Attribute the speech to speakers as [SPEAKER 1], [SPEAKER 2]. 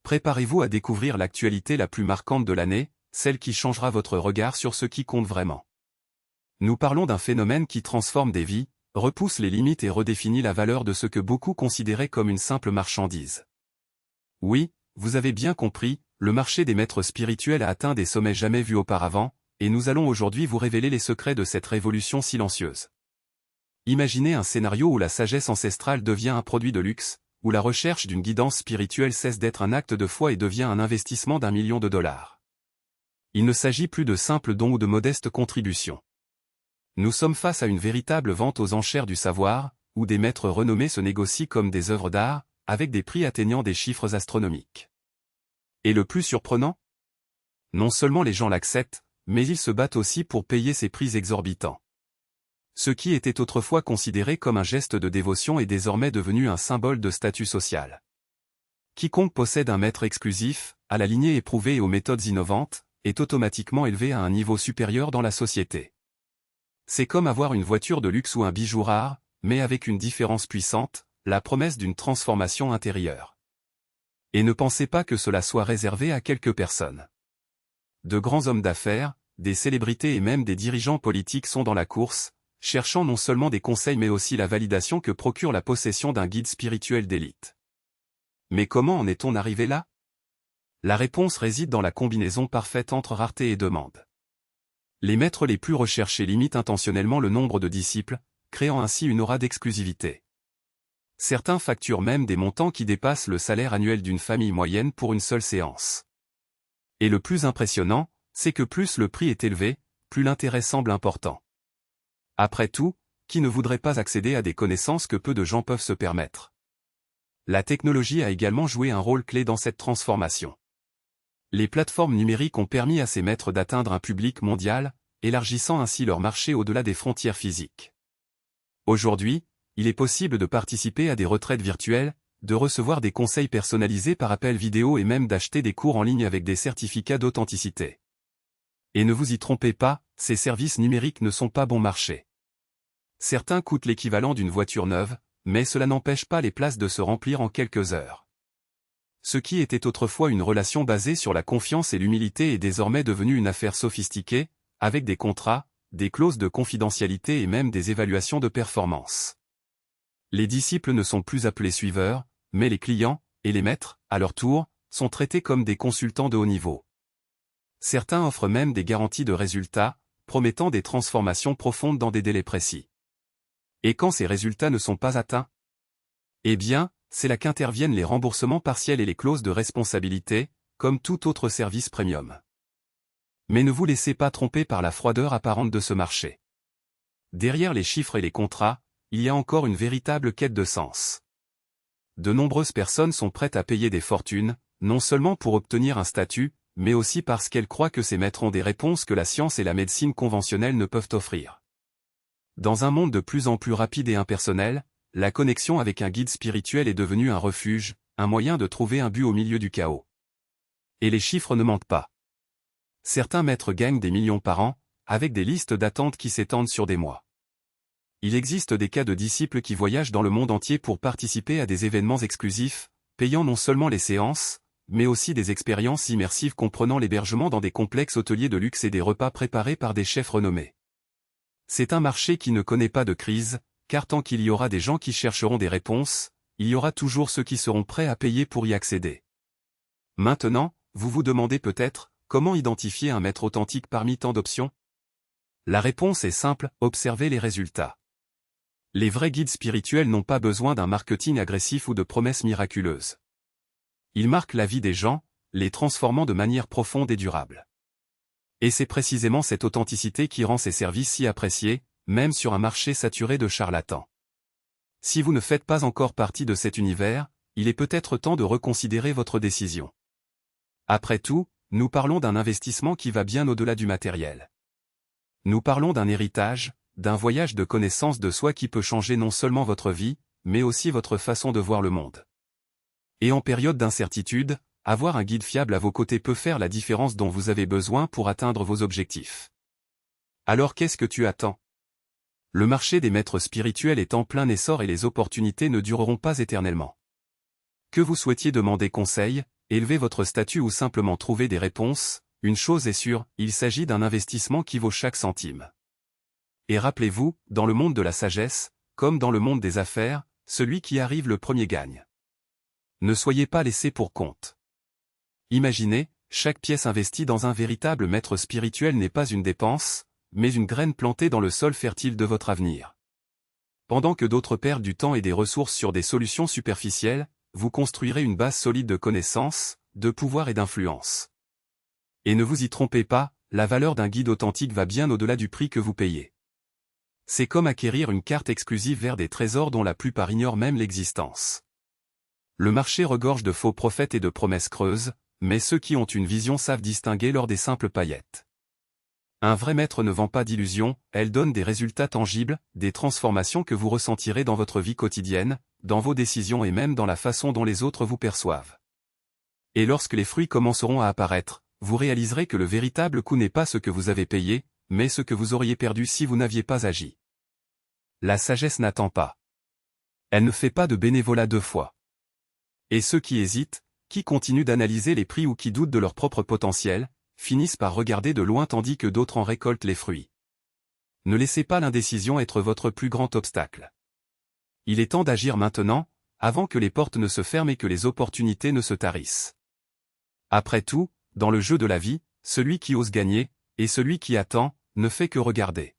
[SPEAKER 1] Préparez-vous à découvrir l'actualité la plus marquante de l'année, celle qui changera votre regard sur ce qui compte vraiment. Nous parlons d'un phénomène qui transforme des vies, repousse les limites et redéfinit la valeur de ce que beaucoup considéraient comme une simple marchandise. Oui, vous avez bien compris, le marché des maîtres spirituels a atteint des sommets jamais vus auparavant, et nous allons aujourd'hui vous révéler les secrets de cette révolution silencieuse. Imaginez un scénario où la sagesse ancestrale devient un produit de luxe, où la recherche d'une guidance spirituelle cesse d'être un acte de foi et devient un investissement d'1 million de dollars. Il ne s'agit plus de simples dons ou de modestes contributions. Nous sommes face à une véritable vente aux enchères du savoir, où des maîtres renommés se négocient comme des œuvres d'art, avec des prix atteignant des chiffres astronomiques. Et le plus surprenant? Non seulement les gens l'acceptent, mais ils se battent aussi pour payer ces prix exorbitants. Ce qui était autrefois considéré comme un geste de dévotion est désormais devenu un symbole de statut social. Quiconque possède un maître exclusif, à la lignée éprouvée et aux méthodes innovantes, est automatiquement élevé à un niveau supérieur dans la société. C'est comme avoir une voiture de luxe ou un bijou rare, mais avec une différence puissante, la promesse d'une transformation intérieure. Et ne pensez pas que cela soit réservé à quelques personnes. De grands hommes d'affaires, des célébrités et même des dirigeants politiques sont dans la course, cherchant non seulement des conseils mais aussi la validation que procure la possession d'un guide spirituel d'élite. Mais comment en est-on arrivé là? La réponse réside dans la combinaison parfaite entre rareté et demande. Les maîtres les plus recherchés limitent intentionnellement le nombre de disciples, créant ainsi une aura d'exclusivité. Certains facturent même des montants qui dépassent le salaire annuel d'une famille moyenne pour une seule séance. Et le plus impressionnant, c'est que plus le prix est élevé, plus l'intérêt semble important. Après tout, qui ne voudrait pas accéder à des connaissances que peu de gens peuvent se permettre? La technologie a également joué un rôle clé dans cette transformation. Les plateformes numériques ont permis à ces maîtres d'atteindre un public mondial, élargissant ainsi leur marché au-delà des frontières physiques. Aujourd'hui, il est possible de participer à des retraites virtuelles, de recevoir des conseils personnalisés par appel vidéo et même d'acheter des cours en ligne avec des certificats d'authenticité. Et ne vous y trompez pas, ces services numériques ne sont pas bon marché. Certains coûtent l'équivalent d'une voiture neuve, mais cela n'empêche pas les places de se remplir en quelques heures. Ce qui était autrefois une relation basée sur la confiance et l'humilité est désormais devenu une affaire sophistiquée, avec des contrats, des clauses de confidentialité et même des évaluations de performance. Les disciples ne sont plus appelés suiveurs, mais les clients, et les maîtres, à leur tour, sont traités comme des consultants de haut niveau. Certains offrent même des garanties de résultats, promettant des transformations profondes dans des délais précis. Et quand ces résultats ne sont pas atteints? Eh bien, c'est là qu'interviennent les remboursements partiels et les clauses de responsabilité, comme tout autre service premium. Mais ne vous laissez pas tromper par la froideur apparente de ce marché. Derrière les chiffres et les contrats, il y a encore une véritable quête de sens. De nombreuses personnes sont prêtes à payer des fortunes, non seulement pour obtenir un statut, mais aussi parce qu'elles croient que ces maîtres ont des réponses que la science et la médecine conventionnelle ne peuvent offrir. Dans un monde de plus en plus rapide et impersonnel, la connexion avec un guide spirituel est devenue un refuge, un moyen de trouver un but au milieu du chaos. Et les chiffres ne mentent pas. Certains maîtres gagnent des millions par an, avec des listes d'attente qui s'étendent sur des mois. Il existe des cas de disciples qui voyagent dans le monde entier pour participer à des événements exclusifs, payant non seulement les séances, mais aussi des expériences immersives comprenant l'hébergement dans des complexes hôteliers de luxe et des repas préparés par des chefs renommés. C'est un marché qui ne connaît pas de crise, car tant qu'il y aura des gens qui chercheront des réponses, il y aura toujours ceux qui seront prêts à payer pour y accéder. Maintenant, vous vous demandez peut-être, comment identifier un maître authentique parmi tant d'options? La réponse est simple, observez les résultats. Les vrais guides spirituels n'ont pas besoin d'un marketing agressif ou de promesses miraculeuses. Ils marquent la vie des gens, les transformant de manière profonde et durable. Et c'est précisément cette authenticité qui rend ces services si appréciés, même sur un marché saturé de charlatans. Si vous ne faites pas encore partie de cet univers, il est peut-être temps de reconsidérer votre décision. Après tout, nous parlons d'un investissement qui va bien au-delà du matériel. Nous parlons d'un héritage, d'un voyage de connaissance de soi qui peut changer non seulement votre vie, mais aussi votre façon de voir le monde. Et en période d'incertitude, avoir un guide fiable à vos côtés peut faire la différence dont vous avez besoin pour atteindre vos objectifs. Alors qu'est-ce que tu attends? Le marché des maîtres spirituels est en plein essor et les opportunités ne dureront pas éternellement. Que vous souhaitiez demander conseil, élever votre statut ou simplement trouver des réponses, une chose est sûre, il s'agit d'un investissement qui vaut chaque centime. Et rappelez-vous, dans le monde de la sagesse, comme dans le monde des affaires, celui qui arrive le premier gagne. Ne soyez pas laissés pour compte. Imaginez, chaque pièce investie dans un véritable maître spirituel n'est pas une dépense, mais une graine plantée dans le sol fertile de votre avenir. Pendant que d'autres perdent du temps et des ressources sur des solutions superficielles, vous construirez une base solide de connaissances, de pouvoir et d'influence. Et ne vous y trompez pas, la valeur d'un guide authentique va bien au-delà du prix que vous payez. C'est comme acquérir une carte exclusive vers des trésors dont la plupart ignorent même l'existence. Le marché regorge de faux prophètes et de promesses creuses, mais ceux qui ont une vision savent distinguer lors des simples paillettes. Un vrai maître ne vend pas d'illusions, elle donne des résultats tangibles, des transformations que vous ressentirez dans votre vie quotidienne, dans vos décisions et même dans la façon dont les autres vous perçoivent. Et lorsque les fruits commenceront à apparaître, vous réaliserez que le véritable coût n'est pas ce que vous avez payé, mais ce que vous auriez perdu si vous n'aviez pas agi. La sagesse n'attend pas. Elle ne fait pas de bénévolat deux fois. Et ceux qui hésitent, qui continuent d'analyser les prix ou qui doutent de leur propre potentiel, finissent par regarder de loin tandis que d'autres en récoltent les fruits. Ne laissez pas l'indécision être votre plus grand obstacle. Il est temps d'agir maintenant, avant que les portes ne se ferment et que les opportunités ne se tarissent. Après tout, dans le jeu de la vie, celui qui ose gagner, et celui qui attend, ne fait que regarder.